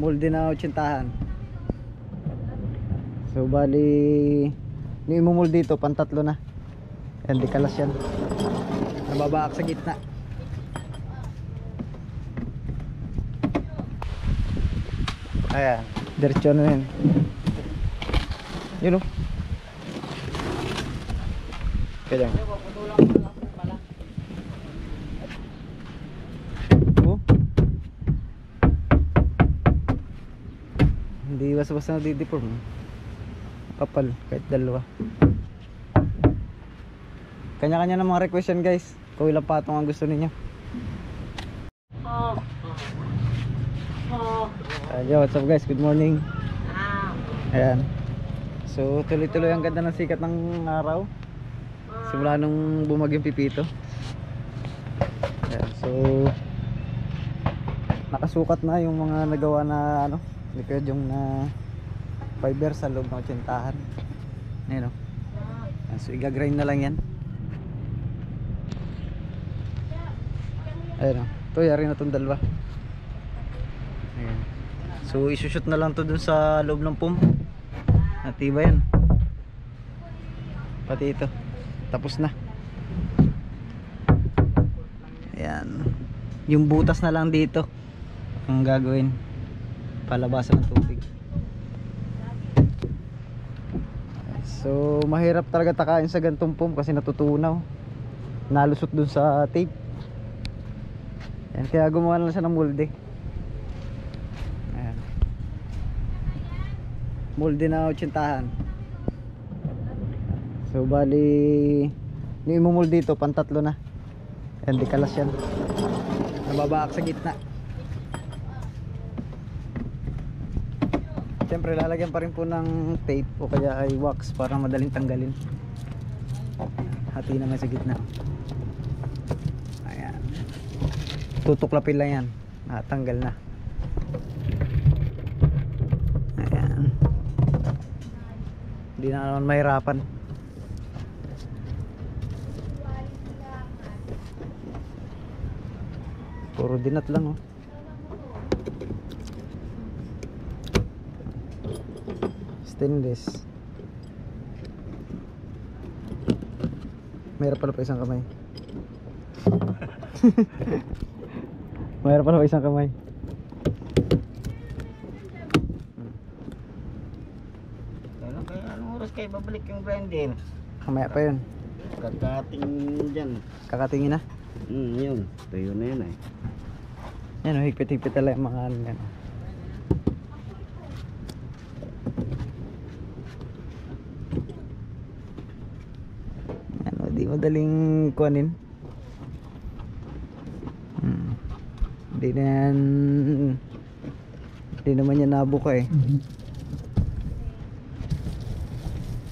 molde na 80. So bali yung imumol dito pantatlo na. Yan, di kalas yan. Nababaak sa gitna. Ayan, diretso na yun. Yun o. Kaya lang. Hindi basta-basta nadideform. Kapal, kahit dalawa. Kanya-kanya ng mga request yan guys. Kung ilang patong ang gusto ninyo. Yo, what's up guys? Good morning. Ayan. So tuloy-tuloy ang ganda ng sikat ng araw. Simula nung bumagyong Pipito. Ayan. So nakasukat na yung mga nagawa na ano, likod yung na fiber sa loob ng 80. Ayan o. So igagrind na lang yan. Ayan o. Ito yari na itong dalawa. Ayan. So isushoot na lang to dun sa loob ng pump. Natiba yan. Pati ito. Tapos na. Ayan. Yung butas na lang dito ang gagawin. Palabasan ng tubig. So mahirap talaga takain sa gantong pump kasi natutunaw. Nalusot dun sa tape. Ayan. Kaya gumawa lang siya ng molde. Ayan. Molde na 80. So bali yung imumol dito pantatlo na. Ayan, di kalas yan. Nababaak sa gitna. Siyempre lalagyan pa rin po ng tape o kaya ay wax para madaling tanggalin. Hati naman sa gitna. Ayan. Tutuklapin lang yan. Natanggal na. Ayan. Hindi na naman mahirapan. Puro dinat lang oh. Stainless. Mayroon pala pa isang kamay. Mayroon pala pa isang kamay. Kaya anong oras kayo babalik yung grinder? Kamaya pa yun. Kakating dyan. Kakatingin na. Yun. Tuyo na yun eh. Yan o, higpit-higpit talaga yung mga ano yan. Ano, di madaling kuhanin. Hindi na yan. Hindi naman yan nabuka eh.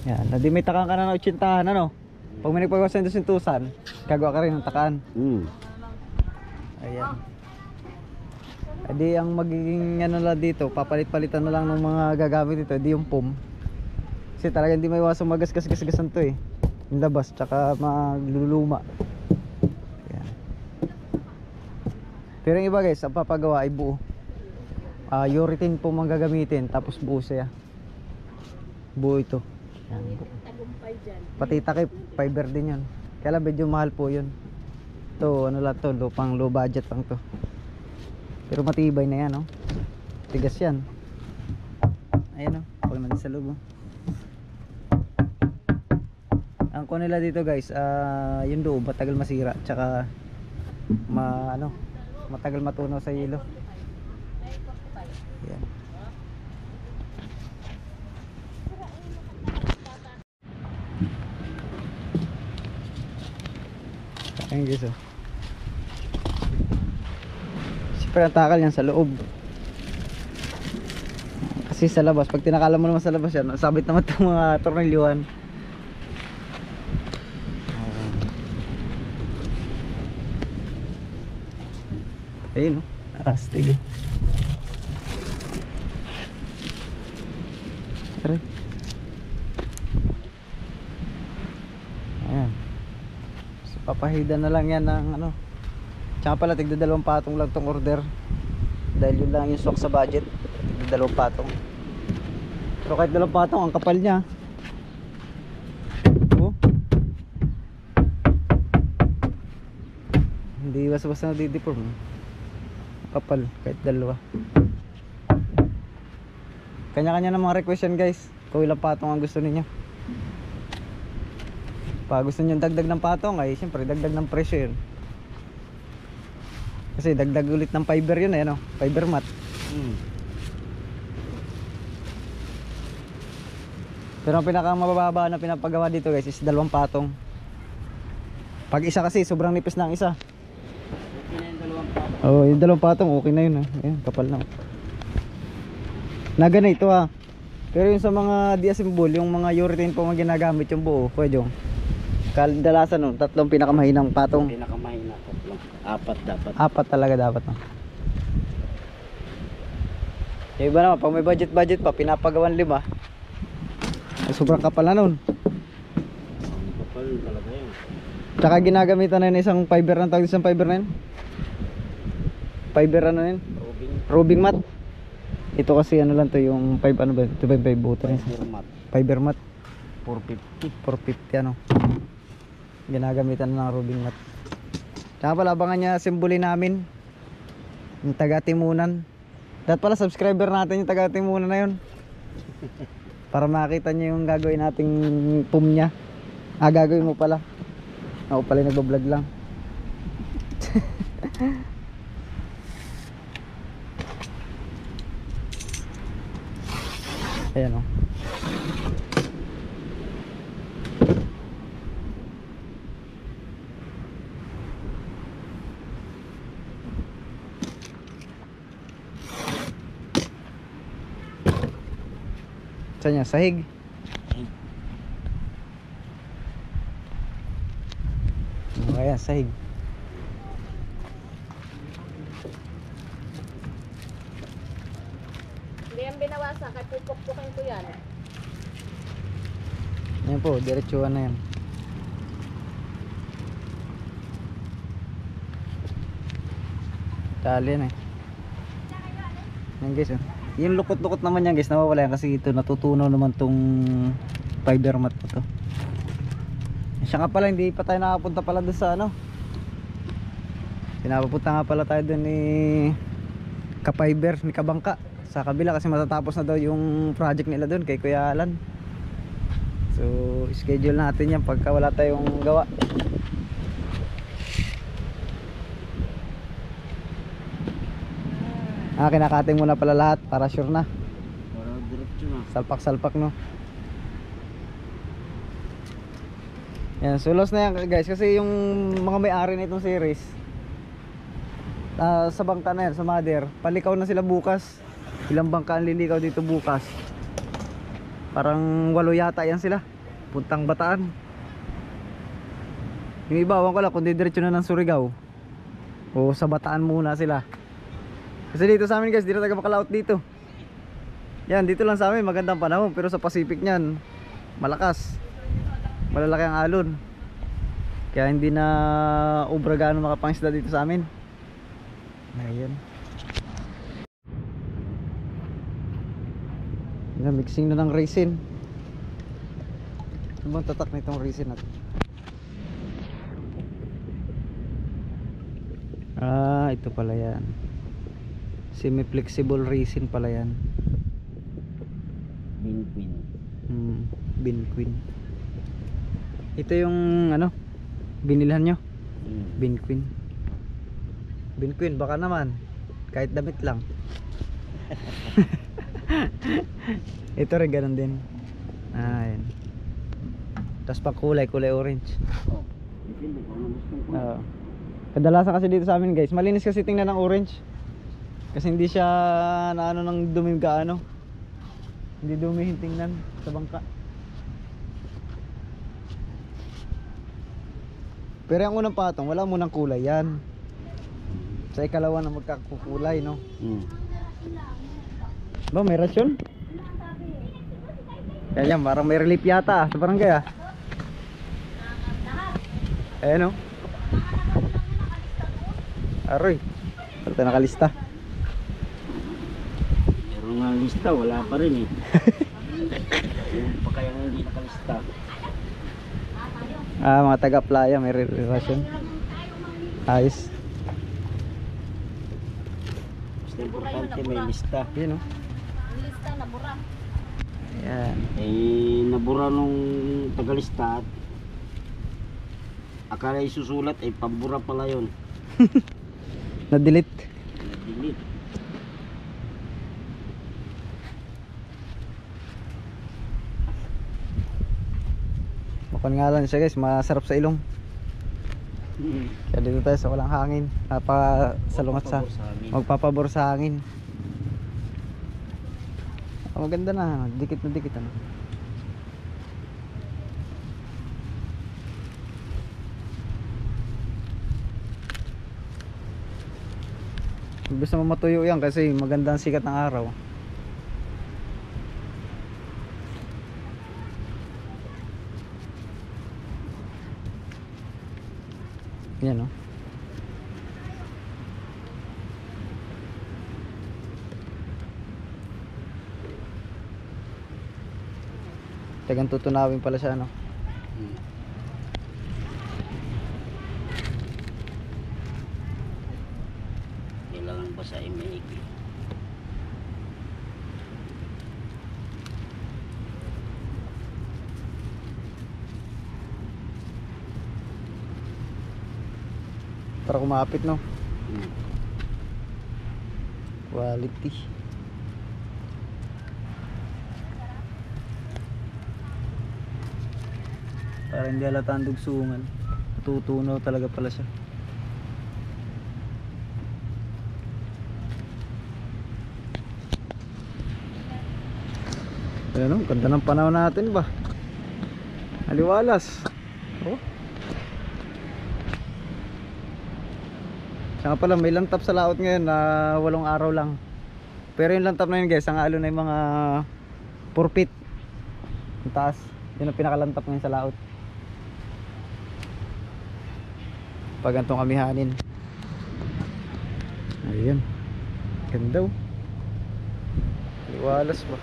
Yan, hindi may takang ka na ng 80, ano? Pag may nagpagawa sa sintusan, gagawa ka rin ng takaan. Ayan. Edi ang magiging ano lang dito, papalit-palitan na lang ng mga gagamit dito, edi yung pump. Kasi talaga hindi may iwasang magasgas-gasgasan to eh. Yung labas, tsaka magluluma. Ayan. Pero yung iba guys, ang papagawa ay buo. Urethane po mang gagamitin, tapos buo siya. Buo ito. Ayan, buo. Pati takip, fiber din yun. Kaya lang medyo mahal po yun. Ito, ano lang to, pang low budget lang to. Pero matibay na yan, oh. Tigas yan. Ayan, oh. Pag nandun sa loob, oh. Ang ko nila dito guys, yung loob matagal masira. Tsaka, matagal matunaw sa yelo. Ayan. Ayan guys, oh. Siyempre ang takal yan sa loob. Kasi sa labas, pag tinakalan mo naman sa labas yan, sabit naman itong mga tornilyuhan. Ayun, oh. Astig. Tara. Ayan. So, papahida na lang yan ng ano. Tsaka pala tigda 2 patong lang tong order. Dahil yun lang yung swak sa budget. dalawang patong. Pero kahit dalawang patong, ang kapal niya. Oh. Hindi basta-basta nadideform. Kapal, kahit dalawa. Kanya-kanya ng mga request yan guys. Kung ilang patong ang gusto ninyo. Pag gusto nyo dagdag ng patong, ay siyempre dagdag ng presyo yun. Kasi dagdag ulit ng fiber yun eh, no? Fiber mat. Pero ang pinakamababa na pinapagawa dito guys is dalawang patong. Pag isa kasi sobrang nipis na ang isa. Okay na yung dalawang patong. Oh, yung dalawang patong okay na yun. Ayan, kapal na. Nagana ito ah. Pero yung sa mga di-assemble, yung mga urethane po mga ginagamit yung buo, pwede yung kadalasan nun, tatlong pinakamahinang patong. Pinakamahina, tatlong. Apat dapat. Apat talaga dapat no. Yung iba naman, pag may budget pa, pinapagawan 5. Ay, sobrang kapal na nun. Kapal talaga yun. Tsaka ginagamitan na yun isang fiber na tawag, isang fiber na yun. Fiber ano yun? Roving mat. Ito kasi ano lang to, yung 5 ano ba? 2.5 buto rin. Fiber mat 450 ano. Ginagamitan na ng roving mat. Tsaka pala abangan niya simboli namin yung taga Timunan. Dapat pala subscriber natin yung taga Timunan na yun. Para makita niyo yung gagawin nating pum niya. Gagawin mo pala. Ako pala yung nagbablog lang. Ayan o. Saan niya? Sahig? Ayan, sahig. Hindi yan binawasan, kaya pupukpukin ko yan. Ayan po, diretsuhan na yan. Tali na eh. Ayan guys oh. Yung lukot-lukot naman yan guys, nawawala yan kasi ito natutunaw naman tong fiber mat na to. Siya nga pala, hindi pa tayo nakapunta pala doon sa ano. Pinapapunta nga pala tayo doon ni Ka-Fiber, ni Kabangka sa kabila kasi matatapos na daw yung project nila doon kay Kuya Alan. So schedule natin yan pagka wala tayong gawa. Kinakating muna pala lahat para sure na. Para diretso na. Salpak-salpak no. Yan, sulos na yan guys kasi yung mga may-ari na itong series sa bangka na yan, sa mother, palikaw na sila bukas. Ilang bangka ang lilikaw dito bukas? Parang 8 yata yan sila. Puntang Bataan. Yung iba, awan ko lang kung didiretso na ng Surigao o sa Bataan muna sila. Kasi dito sa amin guys, di na taga makalaot dito. Yan, dito lang sa amin magandang panahon. Pero sa Pacific nyan, malakas, malalaki ang alon. Kaya hindi na ubra gaano makapangisda dito sa amin. Ayan. Mixing na ng resin. Ano bang tatak na itong resin natin? Ito pala yan. Semi-flexible resin pala yan. Binquin. Binquin. Ito yung ano, binilhan nyo? Binquin. Binquin, baka naman kahit damit lang. Ito rin ganun din. Ayan. Tapos pang kulay orange. Depende kung ano gusto ko. Kadalasan kasi dito sa amin guys, malinis kasi tingnan ng orange. Kasi hindi siya na ano ng dumi gaano. Hindi dumihin tingnan sa bangka. Pero ang unang patong, wala munang kulay yan. Sa ikalawa na magkakukulay, no? Ba, may rasyon? Yan, parang may relief yata sa barangay ah. Ayan o. Aroy, pala nakalista. Meron nga mga lista, wala pa rin eh. Yung pa kaya hindi nakalista. Mga taga-playa may relasyon. Ayos. Basta importante may lista. Yun, no? Ang lista na bura. Ayan. Eh, nabura nung tagalista at akala isusulat ay pambura pala yun. Na-delete. Na-delete. Mukhang nga lang siya guys, masarap sa ilong. Kaya dito tayo sa walang hangin. Salungat sa magpapabor sa hangin. Maganda na, dikit na dikit ano. Gusto mo matuyo yan kasi maganda ang sikat ng araw. Yan, no? Tagang tutunawin pala siya, no? Kailangan basahin maigi. Para kumapit, no? Quality. Para hindi halata ang dugsungan. Tutunaw talaga pala siya. Ayan, oh, ganda ng panahon natin ba? Aliwalas. Oh. Saka pala may lantap sa laot ngayon na 8 araw lang. Pero yung lantap na yun guys, ang alo na yung mga 4 feet. Ang taas. Yun ang pinakalantap ngayon sa laot. Pag gantong kamihanin. Ayun. Ganda, oh. Liwalas ba?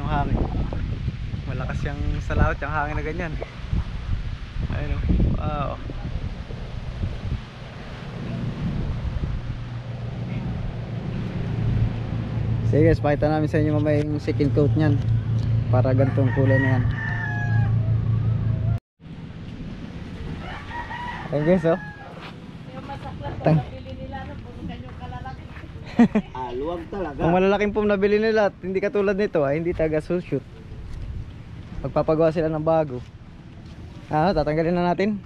Hangin. Malakas yung sa laot, yung hangin na ganyan. Ayun, wow. Sige guys, pakita namin sa inyo mamaya yung second coat nyan para gantong kulay na yan. Ayun guys, oh. Yung masaklan po, Tang- nabili nila no, puno kanyang kalalaki. Luwag talaga. Kung malalaking pom nabili nila at hindi katulad nito, ay hindi taga sushoot. Magpapagawa sila ng bago. Tatanggalin na natin.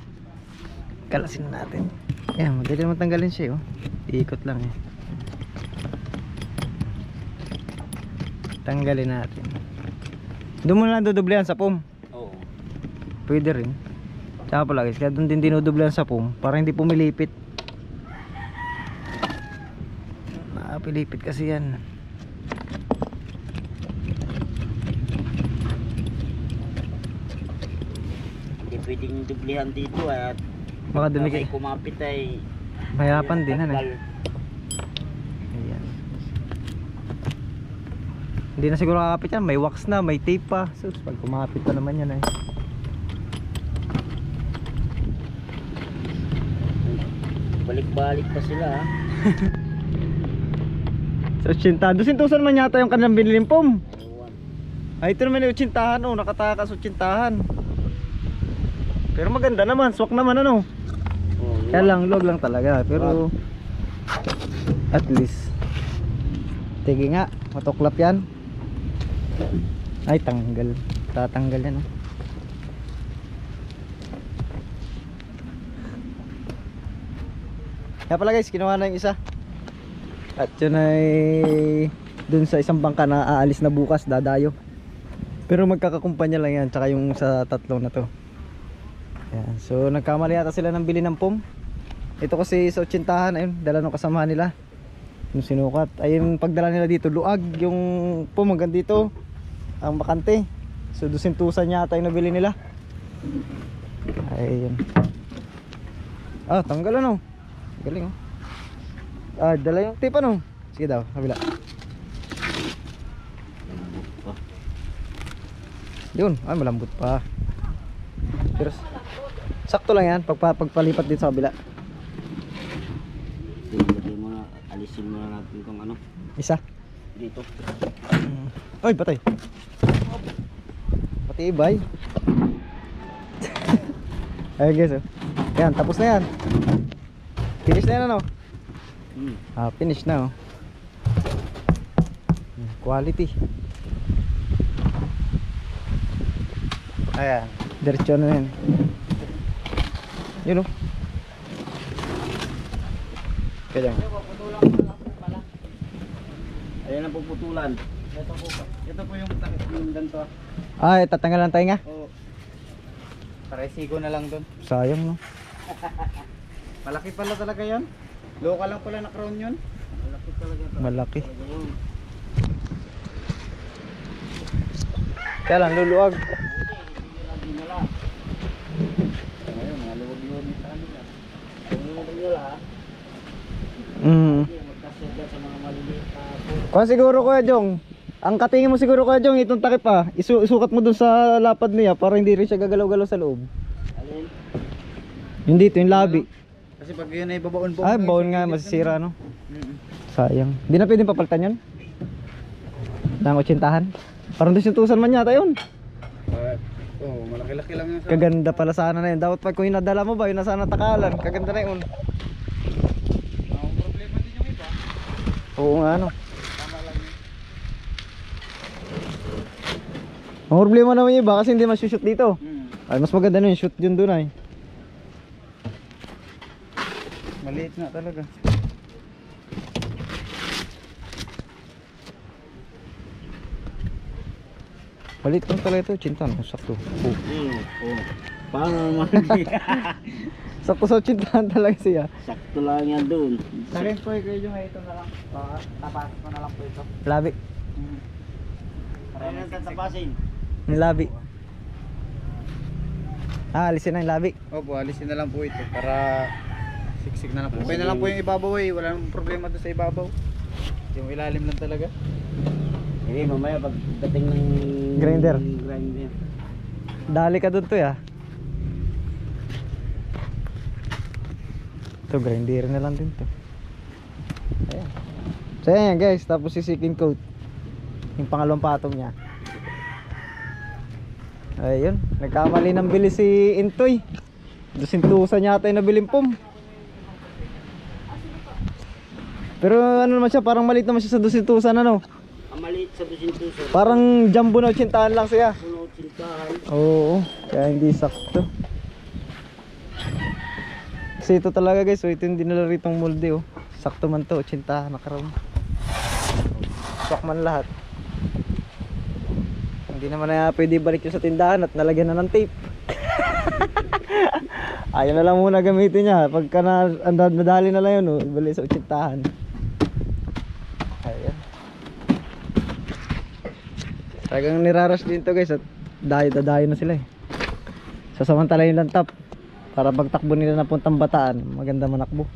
Kalasin na natin. Ayan, madali naman tanggalin siya, oh. Iikot lang eh. Tanggalin natin. Doon mo na lang dudublehan sa pom. Oo. Pwede rin. Tsaka pala guys, kaya doon din dinudublehan sa pom para hindi pumilipit. Nakapilipit kasi yan. Hindi pwedeng dublihan dito at Baka may dumikit. kumapit ay Mahirapan din, ano? tanggal. Ayan. Hindi na siguro kakapit yan. May wax na, may tape pa. Sus, pag kumapit pa naman yan eh. Balik-balik pa sila ha. Sa 80. 200,000 man yata yung kanilang biniling pom. Ewan. Ay, ito naman yung 80. Oh, nakatakas 80. Pero maganda naman, swak naman ano. Oo, Kaya lang, luwag lang talaga. Pero at least tige nga, matuklap yan. Ay, tanggal. Tatanggal yan, oh. Kaya pala guys, kinuha na yung isa. At yun ay dun sa isang bangka na aalis na bukas, dadayo. Pero magkakakumpanya lang yan, tsaka yung sa tatlo na to. Ayan. So nagkamali yata sila ng bili ng pom. Ito kasi sa 80, ayun, dala ng kasamahan nila. Yung sinukat, ayun, pagdala nila dito, luag yung pom hanggang dito, ang bakante. So, 200 yata yung nabili nila. Ayun. Ah, tanggal ano. Galing oh. Ah, dala yung tape ano. Sige daw, kabila. Yun, ay malambot pa. Pero sakto lang yan pagpalipat dito sa kabila. Ilagay mo na, alisin mo na natin itong ano, Isa. dito. Ay, patay. Patibay. Ayun guys oh. Yan, tapos na yan. Finish na yan ano. Ah, finish na oh. Quality. Ayan, diretso na yan. Yun oh. Kaya lang. Ayan ang puputulan. Ito po yung takip yung ganito. Ay, tatanggal ang tainga. Oo. Paresigo na lang doon. Sayang no. Malaki pala talaga yan. Local lang pala na crown yun. Malaki talaga to. Malaki. Kaya lang luluwag. Ngayon, mga luwag-luwag ni kanila. Kung luwag nila, magkasurga sa mga maliliit na po. Kung siguro Kuya Jong, ang katingin mo siguro Kuya Jong, itong takip pa, isukat mo dun sa lapad niya para hindi rin siya gagalaw-galaw sa loob. Alin? Yung dito, yung labi. Kasi pag yun ay babaon po. Ay, bawon nga, masisira no. Sayang. Hindi na pwedeng papalitan yun? Nang 80-han? Parang 200 man yata yun. Oo, malaki-laki lang yun. Kaganda pala sana na yun. Dapat pa kung inadala mo ba, yun na sana takalan. Kaganda na yun. Ang problema din yung iba. Oo nga no. Tama lang yun. Ang problema naman yung iba kasi hindi masushoot dito. Ay, mas maganda na yung shoot yun dun ay. Maliit nga talaga. Maliit lang talaga ito, chinta no, sakto. Oh. Oo. Paano naman? Sakto sa chintahan talaga siya. Sakto lang yan doon. Sa rin po kayo yung ito na lang. Tapas mo na lang po ito. Labi. Para nang tatapasin. Yung labi. Ah, alisin na yung labi. Opo, alisin na lang po ito para siksik na lang po. Okay na lang po yung ibabaw eh. Wala namang problema doon sa ibabaw. Yung ilalim lang talaga. Eh, mamaya pagdating ng Grinder. grinder. Dali ka dun to ya. Ito, grinder na lang din to. Ayan. So ayan guys, tapos sisikin coat. Yung pangalawang patong niya. Ayun, nagkamali ng bili si Intoy. 200 yata yung nabiling pom. Pero ano naman siya, parang maliit naman siya sa 200 ano. Ang maliit sa 200. Parang jumbo na 80 lang siya. Puno sintahan. Oo, kaya hindi sakto. Kasi ito talaga guys, so ito yung dinala ritong molde oh. Sakto man to, 80 nakaroon. Swak man lahat. Hindi naman na pwede balik yun sa tindahan at nalagyan na ng tape. Ayaw na lang muna gamitin niya. Pagka nadali na lang yun oh, ibalik sa 80. Ayan. Talagang nirarush din to guys at dadayo na sila eh. Sasamantala yung lantap para pagtakbo nila na puntang Bataan maganda manakbo.